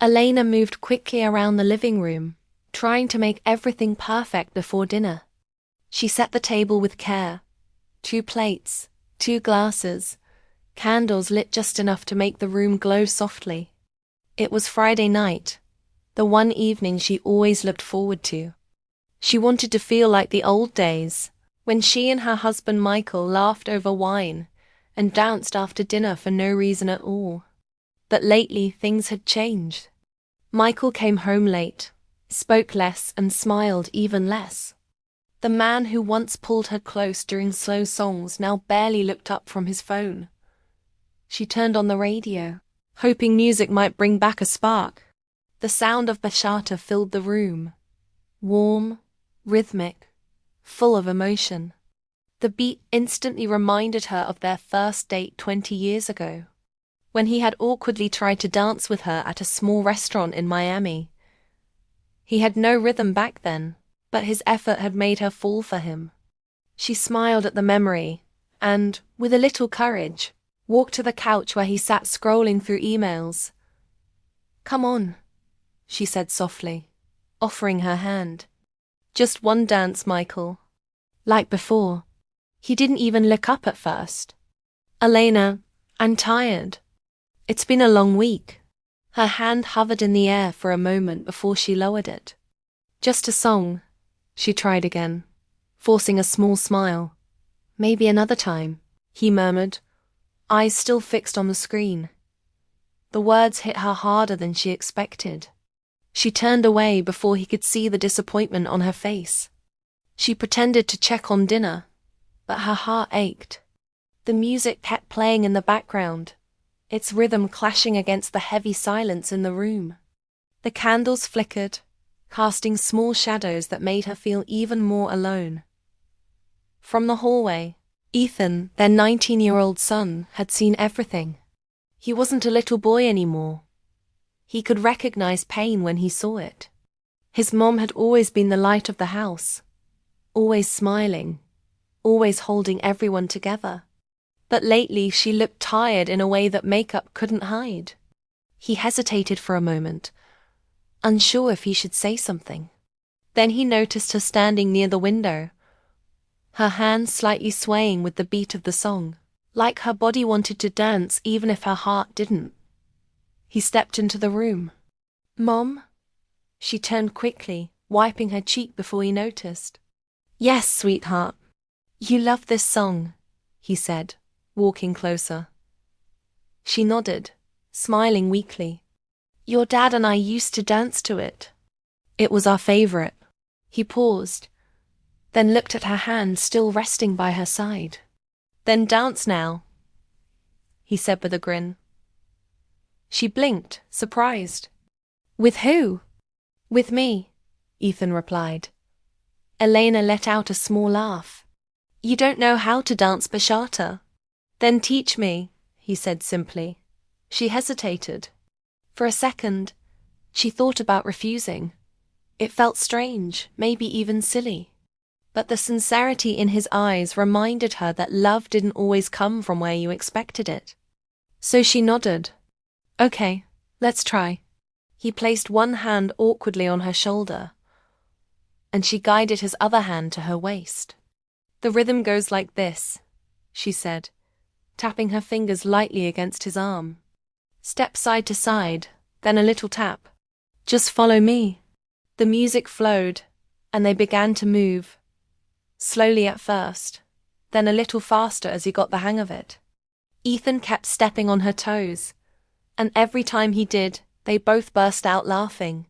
Elena moved quickly around the living room, trying to make everything perfect before dinner. She set the table with care. 2 plates, 2 glasses, candles lit just enough to make the room glow softly. It was Friday night, the one evening she always looked forward to. She wanted to feel like the old days, when she and her husband Michael laughed over wine and danced after dinner for no reason at all. But lately things had changed. Michael came home late, spoke less and smiled even less. The man who once pulled her close during slow songs now barely looked up from his phone. She turned on the radio, hoping music might bring back a spark. The sound of bachata filled the room, warm, rhythmic, full of emotion. The beat instantly reminded her of their first date 20 years ago, when he had awkwardly tried to dance with her at a small restaurant in Miami. He had no rhythm back then, but his effort had made her fall for him. She smiled at the memory, and, with a little courage, walked to the couch where he sat scrolling through emails. "Come on," she said softly, offering her hand. "Just one dance, Michael." Like before. He didn't even look up at first. "Elena, I'm tired. It's been a long week." Her hand hovered in the air for a moment before she lowered it. "Just a song," she tried again, forcing a small smile. "Maybe another time," he murmured, eyes still fixed on the screen. The words hit her harder than she expected. She turned away before he could see the disappointment on her face. She pretended to check on dinner, but her heart ached. The music kept playing in the background, its rhythm clashing against the heavy silence in the room. The candles flickered, casting small shadows that made her feel even more alone. From the hallway, Ethan, their 19-year-old son, had seen everything. He wasn't a little boy anymore. He could recognize pain when he saw it. His mom had always been the light of the house, always smiling, always holding everyone together. But lately she looked tired in a way that makeup couldn't hide. He hesitated for a moment, unsure if he should say something. Then he noticed her standing near the window, her hands slightly swaying with the beat of the song, like her body wanted to dance even if her heart didn't. He stepped into the room. "Mom?" She turned quickly, wiping her cheek before he noticed. "Yes, sweetheart. You love this song," he said, walking closer. She nodded, smiling weakly. "Your dad and I used to dance to it. It was our favorite." He paused, then looked at her hand still resting by her side. "Then dance now," he said with a grin. She blinked, surprised. "With who?" "With me," Ethan replied. Elena let out a small laugh. "You don't know how to dance bachata?" "Then teach me," he said simply. She hesitated. For a second, she thought about refusing. It felt strange, maybe even silly. But the sincerity in his eyes reminded her that love didn't always come from where you expected it. So she nodded. "Okay, let's try." He placed one hand awkwardly on her shoulder, and she guided his other hand to her waist. "The rhythm goes like this," she said, tapping her fingers lightly against his arm. "Step side to side, then a little tap. Just follow me." The music flowed, and they began to move, slowly at first, then a little faster as he got the hang of it. Ethan kept stepping on her toes, and every time he did, they both burst out laughing.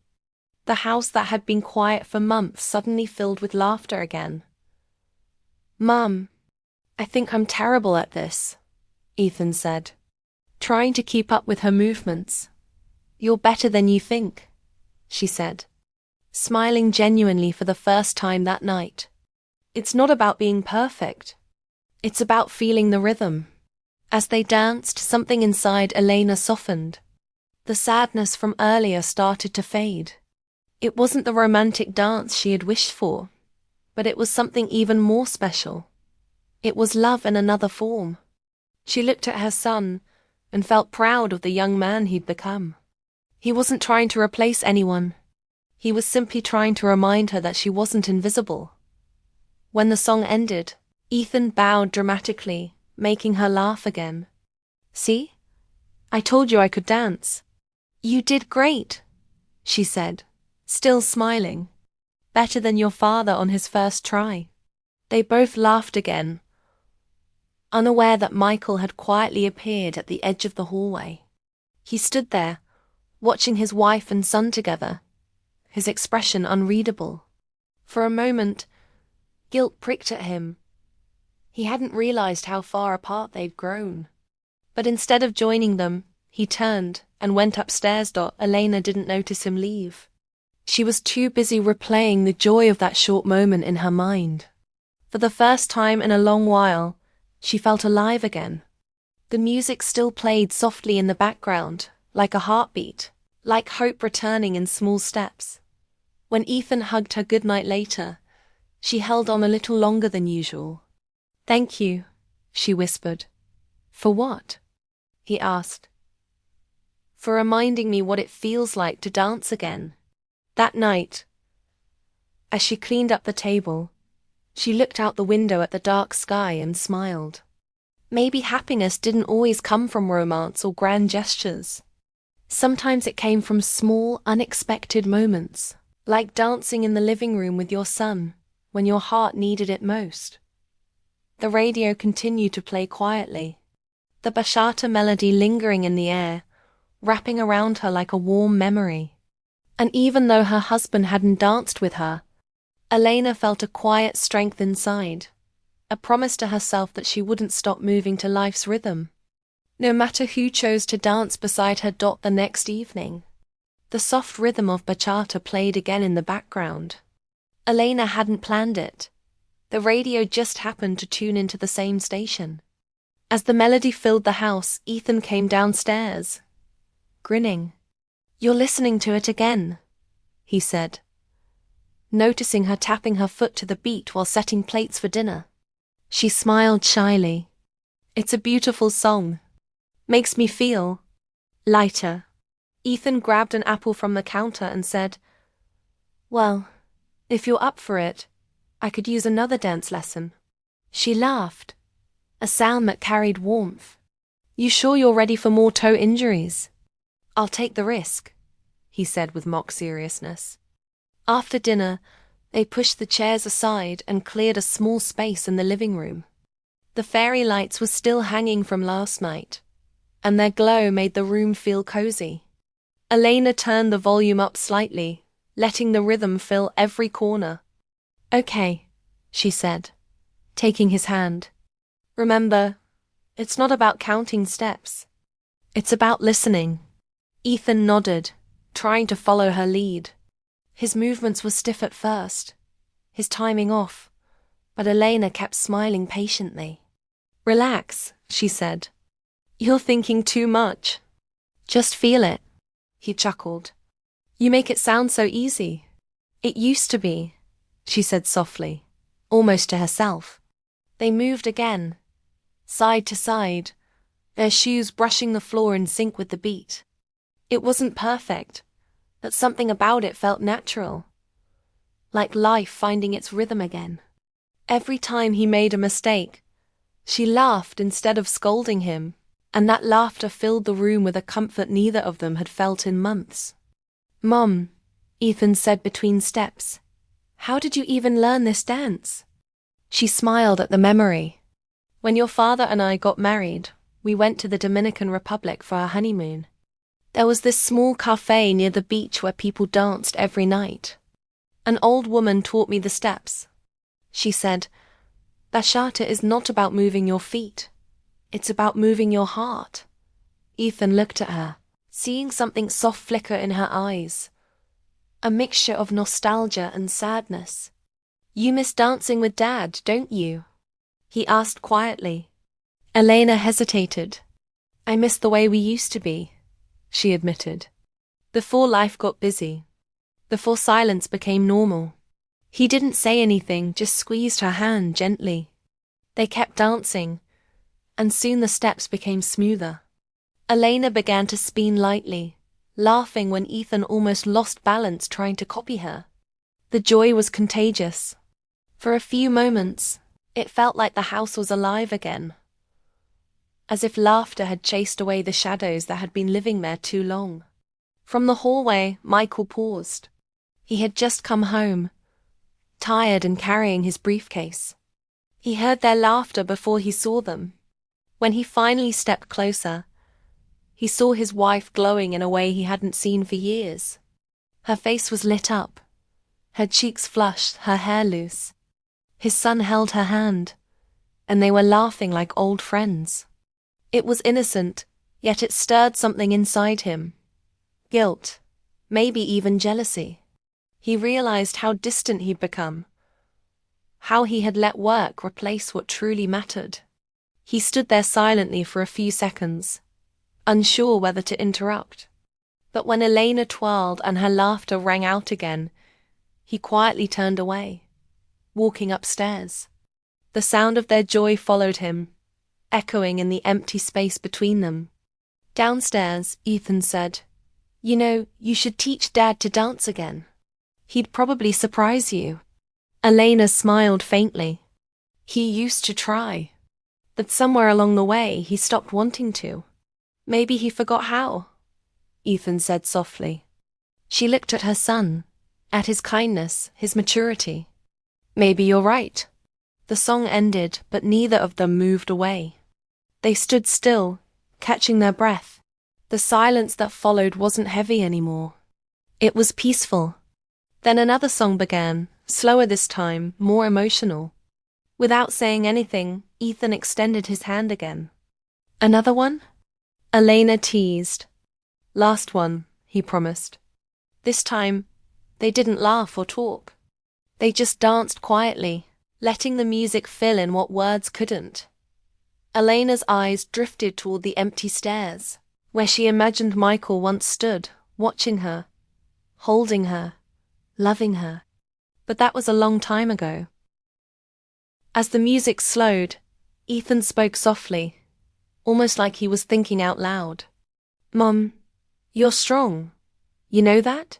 The house that had been quiet for months suddenly filled with laughter again. "Mum, I think I'm terrible at this," Ethan said, trying to keep up with her movements. "You're better than you think," she said, smiling genuinely for the first time that night. "It's not about being perfect. It's about feeling the rhythm." As they danced, something inside Elena softened. The sadness from earlier started to fade. It wasn't the romantic dance she had wished for, but it was something even more special. It was love in another form. She looked at her son and felt proud of the young man he'd become. He wasn't trying to replace anyone. He was simply trying to remind her that she wasn't invisible. When the song ended, Ethan bowed dramatically, making her laugh again. "See? I told you I could dance." "You did great," she said, still smiling. "Better than your father on his first try." They both laughed again, unaware that Michael had quietly appeared at the edge of the hallway. He stood there, watching his wife and son together, his expression unreadable. For a moment, guilt pricked at him. He hadn't realized how far apart they'd grown. But instead of joining them, he turned and went upstairs. Elena didn't notice him leave. She was too busy replaying the joy of that short moment in her mind. For the first time in a long while, she felt alive again. The music still played softly in the background, like a heartbeat, like hope returning in small steps. When Ethan hugged her goodnight later, she held on a little longer than usual. "Thank you," she whispered. "For what?" he asked. "For reminding me what it feels like to dance again." That night, as she cleaned up the table, she looked out the window at the dark sky and smiled. Maybe happiness didn't always come from romance or grand gestures. Sometimes it came from small, unexpected moments, like dancing in the living room with your son when your heart needed it most. The radio continued to play quietly, the bachata melody lingering in the air, wrapping around her like a warm memory. And even though her husband hadn't danced with her, Elena felt a quiet strength inside, a promise to herself that she wouldn't stop moving to life's rhythm, no matter who chose to dance beside her. The next evening, the soft rhythm of bachata played again in the background. Elena hadn't planned it. The radio just happened to tune into the same station. As the melody filled the house, Ethan came downstairs, grinning. "You're listening to it again," he said, noticing her tapping her foot to the beat while setting plates for dinner. She smiled shyly. "It's a beautiful song. Makes me feel lighter." Ethan grabbed an apple from the counter and said, "Well, if you're up for it, I could use another dance lesson." She laughed, a sound that carried warmth. "You sure you're ready for more toe injuries?" "I'll take the risk," he said with mock seriousness. After dinner, they pushed the chairs aside and cleared a small space in the living room. The fairy lights were still hanging from last night, and their glow made the room feel cozy. Elena turned the volume up slightly, letting the rhythm fill every corner. "Okay," she said, taking his hand. "Remember, it's not about counting steps. It's about listening." Ethan nodded, trying to follow her lead. His movements were stiff at first, his timing off, but Elena kept smiling patiently. "Relax," she said. "You're thinking too much. Just feel it." He chuckled. "You make it sound so easy." "It used to be," she said softly, almost to herself. They moved again, side to side, their shoes brushing the floor in sync with the beat. It wasn't perfect, but something about it felt natural, like life finding its rhythm again. Every time he made a mistake, she laughed instead of scolding him, and that laughter filled the room with a comfort neither of them had felt in months. "Mom," Ethan said between steps, "how did you even learn this dance?" She smiled at the memory. "When your father and I got married, we went to the Dominican Republic for our honeymoon. There was this small cafe near the beach where people danced every night. An old woman taught me the steps. She said, 'Bachata is not about moving your feet. It's about moving your heart.'" Ethan looked at her, seeing something soft flicker in her eyes, a mixture of nostalgia and sadness. "You miss dancing with Dad, don't you?" he asked quietly. Elena hesitated. "I miss the way we used to be," she admitted. "Before life got busy. Before silence became normal." He didn't say anything, just squeezed her hand gently. They kept dancing, and soon the steps became smoother. Elena began to spin lightly, laughing when Ethan almost lost balance trying to copy her. The joy was contagious. For a few moments, it felt like the house was alive again, as if laughter had chased away the shadows that had been living there too long. From the hallway, Michael paused. He had just come home, tired and carrying his briefcase. He heard their laughter before he saw them. When he finally stepped closer, he saw his wife glowing in a way he hadn't seen for years. Her face was lit up, her cheeks flushed, her hair loose. His son held her hand, and they were laughing like old friends. It was innocent, yet it stirred something inside him. Guilt, maybe even jealousy. He realized how distant he'd become, how he had let work replace what truly mattered. He stood there silently for a few seconds, unsure whether to interrupt. But when Elena twirled and her laughter rang out again, he quietly turned away, walking upstairs. The sound of their joy followed him, echoing in the empty space between them. Downstairs, Ethan said, "You know, you should teach Dad to dance again. He'd probably surprise you." Elena smiled faintly. He used to try, but somewhere along the way he stopped wanting to. Maybe he forgot how, Ethan said softly. She looked at her son, at his kindness, his maturity. Maybe you're right. The song ended, but neither of them moved away. They stood still, catching their breath. The silence that followed wasn't heavy anymore. It was peaceful. Then another song began, slower this time, more emotional. Without saying anything, Ethan extended his hand again. "Another one?" Elena teased. "Last one," he promised. This time, they didn't laugh or talk. They just danced quietly, letting the music fill in what words couldn't. Elena's eyes drifted toward the empty stairs, where she imagined Michael once stood, watching her, holding her, loving her. But that was a long time ago. As the music slowed, Ethan spoke softly, almost like he was thinking out loud. "Mom, you're strong. You know that?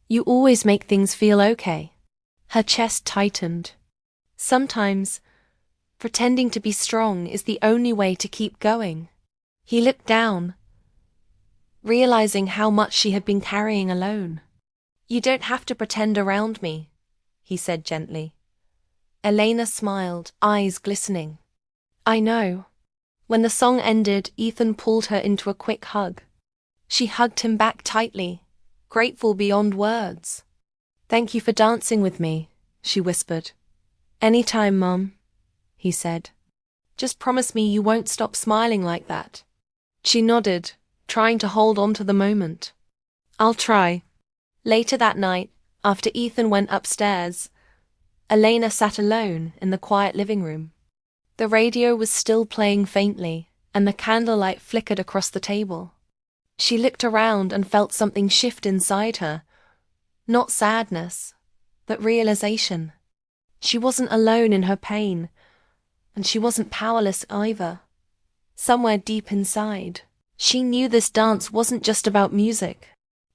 You always make things feel okay." Her chest tightened. Sometimes, pretending to be strong is the only way to keep going. He looked down, realizing how much she had been carrying alone. "You don't have to pretend around me," he said gently. Elena smiled, eyes glistening. "I know." When the song ended, Ethan pulled her into a quick hug. She hugged him back tightly, grateful beyond words. "Thank you for dancing with me," she whispered. "Anytime, Mom," he said. "Just promise me you won't stop smiling like that." She nodded, trying to hold on to the moment. "I'll try." Later that night, after Ethan went upstairs, Elena sat alone in the quiet living room. The radio was still playing faintly, and the candlelight flickered across the table. She looked around and felt something shift inside her. Not sadness, but realization. She wasn't alone in her pain, and she wasn't powerless either. Somewhere deep inside, she knew this dance wasn't just about music.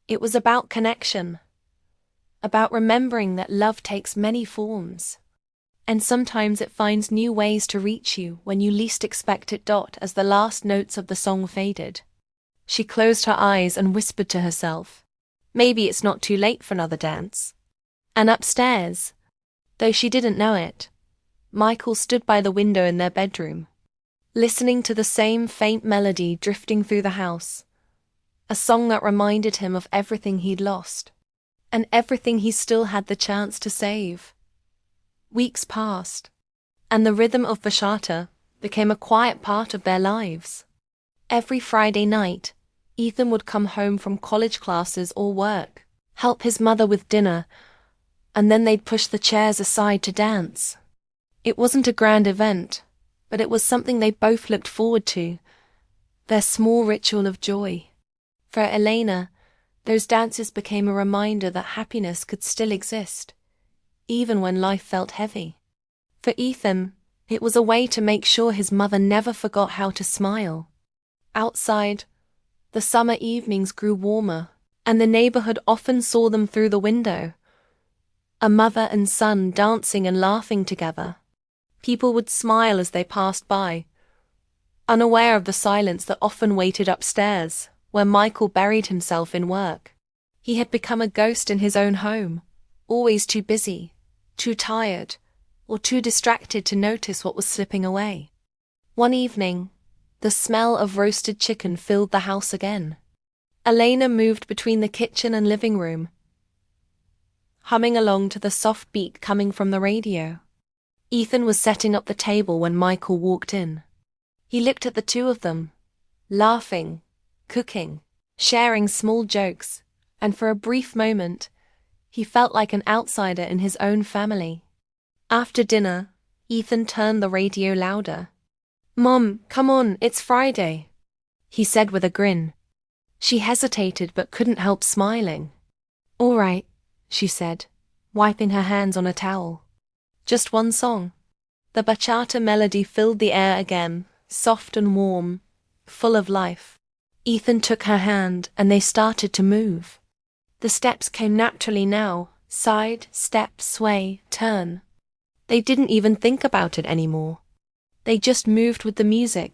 It was about connection, about remembering that love takes many forms, and sometimes it finds new ways to reach you when you least expect it. As the last notes of the song faded, she closed her eyes and whispered to herself, "Maybe it's not too late for another dance." And upstairs, though she didn't know it, Michael stood by the window in their bedroom, listening to the same faint melody drifting through the house, a song that reminded him of everything he'd lost, and everything he still had the chance to save. Weeks passed, and the rhythm of bachata became a quiet part of their lives. Every Friday night, Ethan would come home from college classes or work, help his mother with dinner, and then they'd push the chairs aside to dance. It wasn't a grand event, but it was something they both looked forward to, their small ritual of joy. For Elena, those dances became a reminder that happiness could still exist, even when life felt heavy. For Ethan, it was a way to make sure his mother never forgot how to smile. Outside, the summer evenings grew warmer, and the neighborhood often saw them through the window. A mother and son dancing and laughing together. People would smile as they passed by, unaware of the silence that often waited upstairs, where Michael buried himself in work. He had become a ghost in his own home, always too busy, too tired, or too distracted to notice what was slipping away. One evening, the smell of roasted chicken filled the house again. Elena moved between the kitchen and living room, humming along to the soft beat coming from the radio. Ethan was setting up the table when Michael walked in. He looked at the two of them, laughing, cooking, sharing small jokes, and for a brief moment, he felt like an outsider in his own family. After dinner, Ethan turned the radio louder. "Mom, come on, it's Friday," he said with a grin. She hesitated but couldn't help smiling. "All right," she said, wiping her hands on a towel. "Just one song." The bachata melody filled the air again, soft and warm, full of life. Ethan took her hand and they started to move. The steps came naturally now, side, step, sway, turn. They didn't even think about it anymore. They just moved with the music,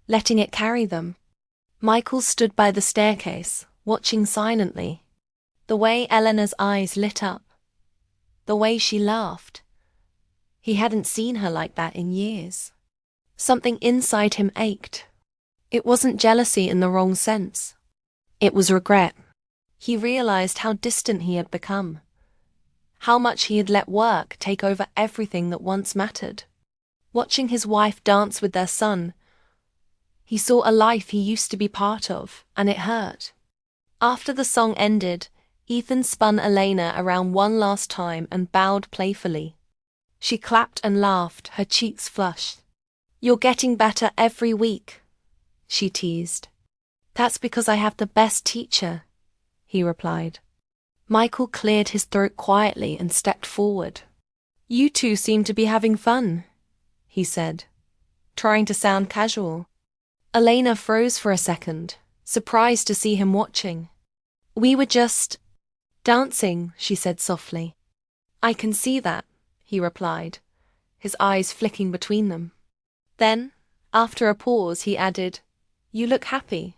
letting it carry them. Michael stood by the staircase, watching silently. The way Eleanor's eyes lit up, the way she laughed. He hadn't seen her like that in years. Something inside him ached. It wasn't jealousy in the wrong sense. It was regret. He realized how distant he had become, how much he had let work take over everything that once mattered. Watching his wife dance with their son, he saw a life he used to be part of, and it hurt. After the song ended, Ethan spun Elena around one last time and bowed playfully. She clapped and laughed, her cheeks flushed. "You're getting better every week," she teased. "That's because I have the best teacher," he replied. Michael cleared his throat quietly and stepped forward. "You two seem to be having fun," he said, trying to sound casual. Elena froze for a second, surprised to see him watching. "We were just dancing," she said softly. "I can see that," he replied, his eyes flicking between them. Then, after a pause, he added, "You look happy."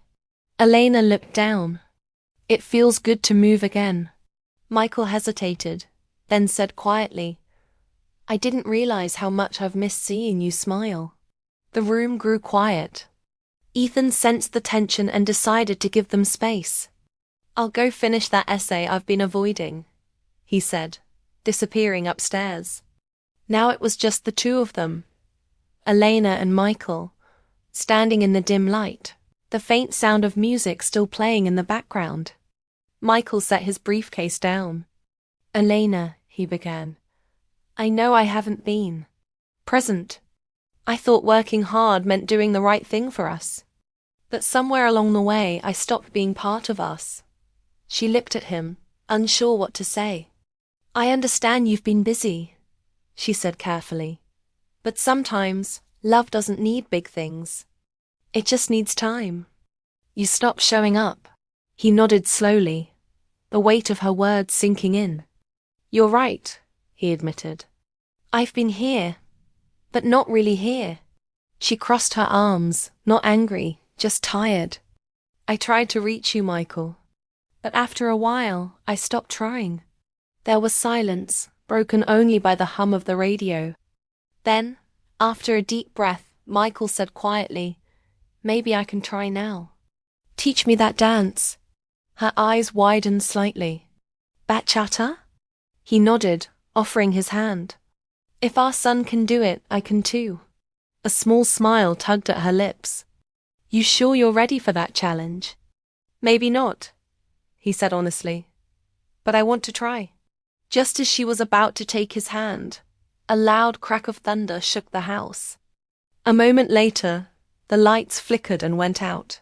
Elena looked down. "It feels good to move again." Michael hesitated, then said quietly, "I didn't realize how much I've missed seeing you smile." The room grew quiet. Ethan sensed the tension and decided to give them space. "I'll go finish that essay I've been avoiding," he said, disappearing upstairs. Now it was just the two of them, Elena and Michael, standing in the dim light, the faint sound of music still playing in the background. Michael set his briefcase down. "Elena," he began, "I know I haven't been present. I thought working hard meant doing the right thing for us. But somewhere along the way, I stopped being part of us." She looked at him, unsure what to say. "I understand you've been busy," she said carefully. "But sometimes, love doesn't need big things. It just needs time. You stopped showing up." He nodded slowly, the weight of her words sinking in. "You're right," he admitted. "I've been here, but not really here." She crossed her arms, not angry, just tired. "I tried to reach you, Michael. But after a while, I stopped trying." There was silence, broken only by the hum of the radio. Then, after a deep breath, Michael said quietly, "Maybe I can try now. Teach me that dance." Her eyes widened slightly. "Bachata?" He nodded, offering his hand. "If our son can do it, I can too." A small smile tugged at her lips. "You sure you're ready for that challenge?" "Maybe not," he said honestly. "But I want to try." Just as she was about to take his hand, a loud crack of thunder shook the house. A moment later, the lights flickered and went out.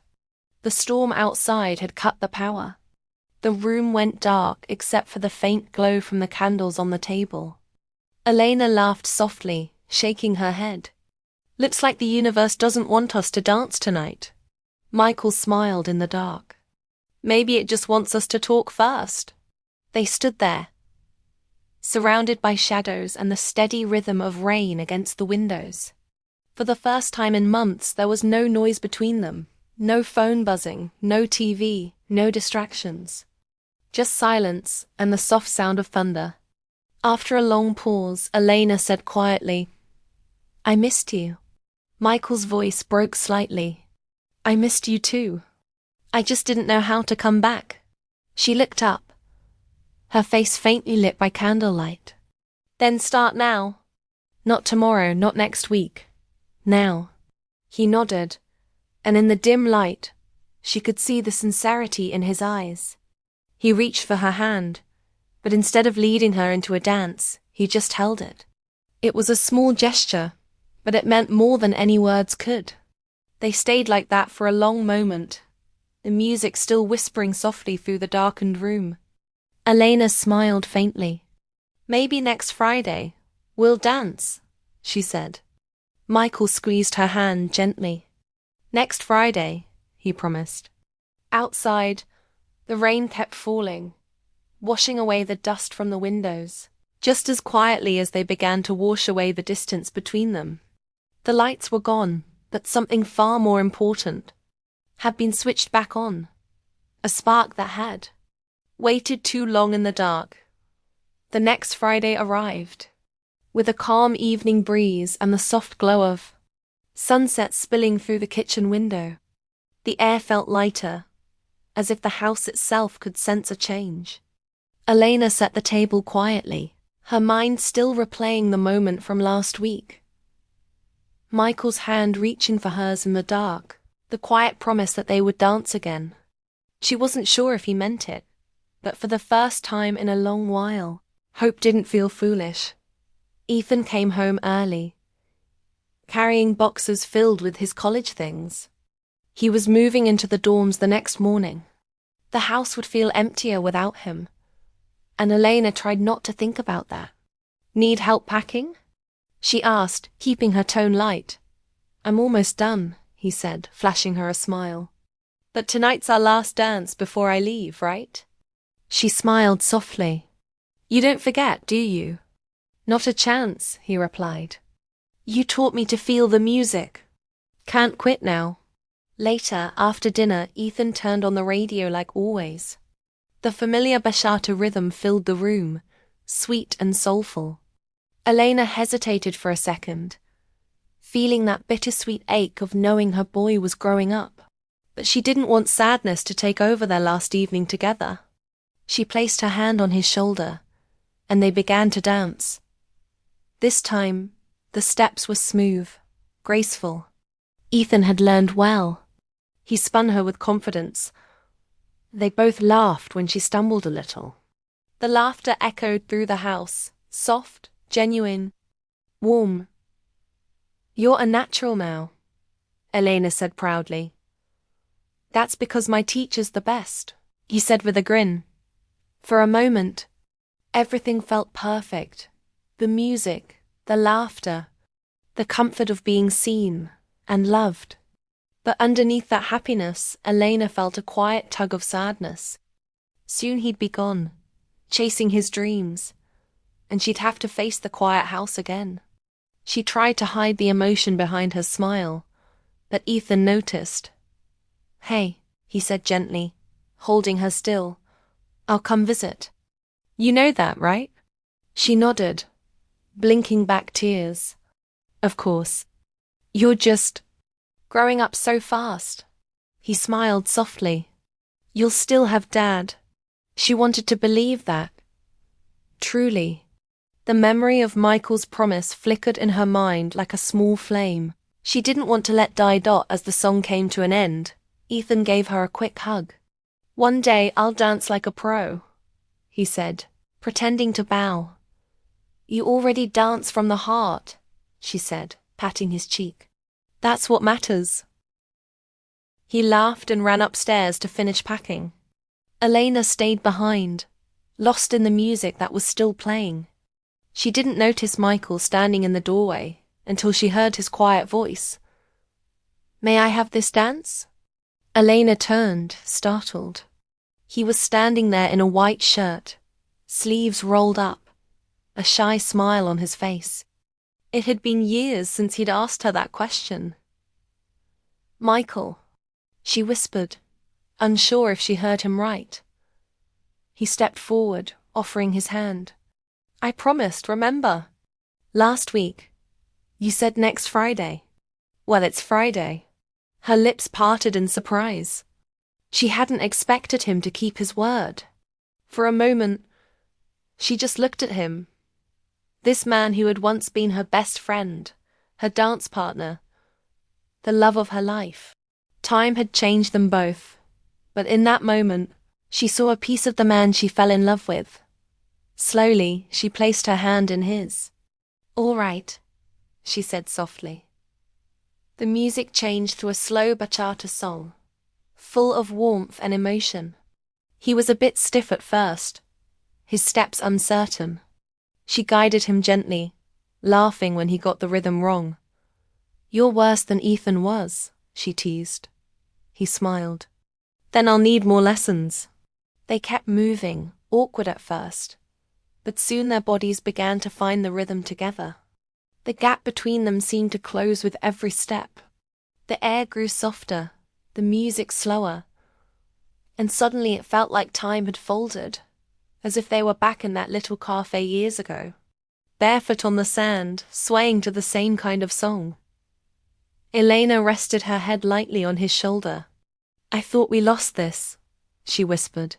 The storm outside had cut the power. The room went dark except for the faint glow from the candles on the table. Elena laughed softly, shaking her head. "Looks like the universe doesn't want us to dance tonight." Michael smiled in the dark. Maybe it just wants us to talk first. They stood there, surrounded by shadows and the steady rhythm of rain against the windows. For the first time in months, there was no noise between them. No phone buzzing, no TV, no distractions. Just silence and the soft sound of thunder. After a long pause, Elena said quietly, "I missed you." Michael's voice broke slightly. "I missed you too. I just didn't know how to come back." She looked up, her face faintly lit by candlelight. "Then start now." "Not tomorrow, not next week. Now." He nodded, and in the dim light, she could see the sincerity in his eyes. He reached for her hand, but instead of leading her into a dance, he just held it. It was a small gesture, but it meant more than any words could. They stayed like that for a long moment, the music still whispering softly through the darkened room. Elena smiled faintly. "Maybe next Friday, we'll dance," she said. Michael squeezed her hand gently. "Next Friday," he promised. Outside, the rain kept falling, washing away the dust from the windows, just as quietly as they began to wash away the distance between them. The lights were gone, but something far more important had been switched back on. A spark that had waited too long in the dark. The next Friday arrived, with a calm evening breeze and the soft glow of sunset spilling through the kitchen window. The air felt lighter, as if the house itself could sense a change. Elena set the table quietly, her mind still replaying the moment from last week. Michael's hand reaching for hers in the dark, the quiet promise that they would dance again. She wasn't sure if he meant it, but for the first time in a long while, hope didn't feel foolish. Ethan came home early, carrying boxes filled with his college things. He was moving into the dorms the next morning. The house would feel emptier without him, and Elena tried not to think about that. "Need help packing?" she asked, keeping her tone light. "I'm almost done," he said, flashing her a smile. "But tonight's our last dance before I leave, right?" She smiled softly. "You don't forget, do you?" "Not a chance," he replied. "You taught me to feel the music. Can't quit now." Later, after dinner, Ethan turned on the radio like always. The familiar bachata rhythm filled the room, sweet and soulful. Elena hesitated for a second, feeling that bittersweet ache of knowing her boy was growing up. But she didn't want sadness to take over their last evening together. She placed her hand on his shoulder, and they began to dance. This time, the steps were smooth, graceful. Ethan had learned well. He spun her with confidence. They both laughed when she stumbled a little. The laughter echoed through the house, soft, genuine, warm. "You're a natural now," Elena said proudly. "That's because my teacher's the best," he said with a grin. For a moment, everything felt perfect. The music, the laughter, the comfort of being seen and loved. But underneath that happiness, Elena felt a quiet tug of sadness. Soon he'd be gone, chasing his dreams, and she'd have to face the quiet house again. She tried to hide the emotion behind her smile, but Ethan noticed. "Hey," he said gently, holding her still. "I'll come visit. You know that, right?" She nodded, blinking back tears. "Of course. You're just growing up so fast." He smiled softly. "You'll still have Dad." She wanted to believe that. Truly. The memory of Michael's promise flickered in her mind like a small flame. She didn't want to let die as the song came to an end. Ethan gave her a quick hug. "One day I'll dance like a pro," he said, pretending to bow. "You already dance from the heart," she said, patting his cheek. "That's what matters." He laughed and ran upstairs to finish packing. Elena stayed behind, lost in the music that was still playing. She didn't notice Michael standing in the doorway until she heard his quiet voice. "May I have this dance?" Elena turned, startled. He was standing there in a white shirt, sleeves rolled up, a shy smile on his face. It had been years since he'd asked her that question. "Michael," she whispered, unsure if she heard him right. He stepped forward, offering his hand. "I promised, remember? Last week. You said next Friday." "Well, it's Friday." Her lips parted in surprise. She hadn't expected him to keep his word. For a moment, she just looked at him. This man who had once been her best friend, her dance partner, the love of her life. Time had changed them both, but in that moment, she saw a piece of the man she fell in love with. Slowly, she placed her hand in his. "All right," she said softly. The music changed to a slow bachata song, full of warmth and emotion. He was a bit stiff at first, his steps uncertain. She guided him gently, laughing when he got the rhythm wrong. "You're worse than Ethan was," she teased. He smiled. "Then I'll need more lessons." They kept moving, awkward at first, but soon their bodies began to find the rhythm together. The gap between them seemed to close with every step. The air grew softer, the music slower, and suddenly it felt like time had folded, as if they were back in that little cafe years ago, barefoot on the sand, swaying to the same kind of song. Elena rested her head lightly on his shoulder. "I thought we lost this," she whispered.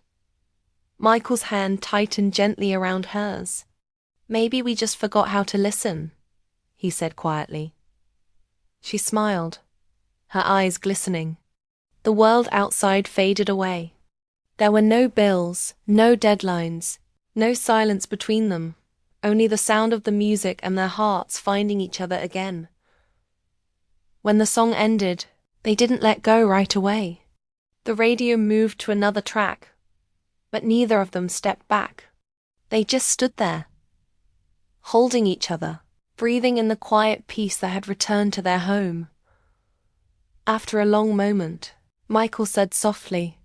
Michael's hand tightened gently around hers. "Maybe we just forgot how to listen," he said quietly. She smiled, her eyes glistening. The world outside faded away. There were no bills, no deadlines, no silence between them, only the sound of the music and their hearts finding each other again. When the song ended, they didn't let go right away. The radio moved to another track, but neither of them stepped back. They just stood there, holding each other, breathing in the quiet peace that had returned to their home. After a long moment, Michael said softly,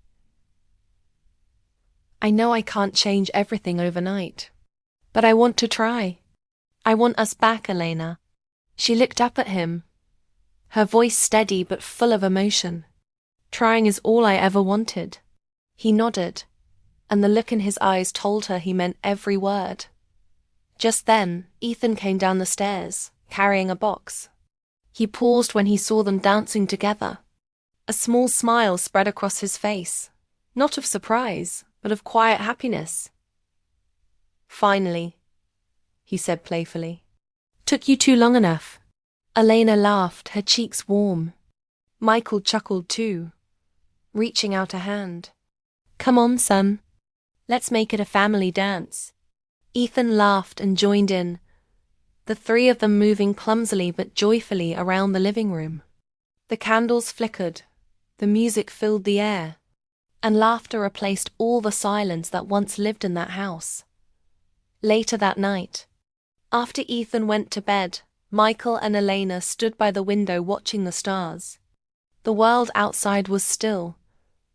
"I know I can't change everything overnight, but I want to try. I want us back, Elena." She looked up at him, her voice steady but full of emotion. "Trying is all I ever wanted." He nodded, and the look in his eyes told her he meant every word. Just then, Ethan came down the stairs, carrying a box. He paused when he saw them dancing together. A small smile spread across his face, not of surprise, but of quiet happiness. "Finally," he said playfully. "Took you too long enough." Elena laughed, her cheeks warm. Michael chuckled too, reaching out a hand. "Come on, son. Let's make it a family dance." Ethan laughed and joined in, the three of them moving clumsily but joyfully around the living room. The candles flickered, the music filled the air, and laughter replaced all the silence that once lived in that house. Later that night, after Ethan went to bed, Michael and Elena stood by the window watching the stars. The world outside was still,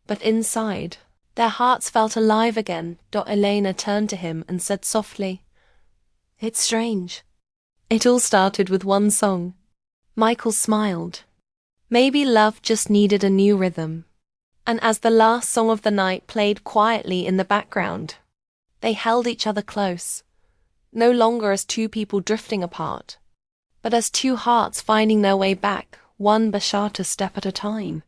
but inside, their hearts felt alive again. Elena turned to him and said softly, "It's strange. It all started with one song." Michael smiled. Maybe love just needed a new rhythm. And as the last song of the night played quietly in the background, they held each other close, no longer as two people drifting apart, but as two hearts finding their way back, one bachata step at a time.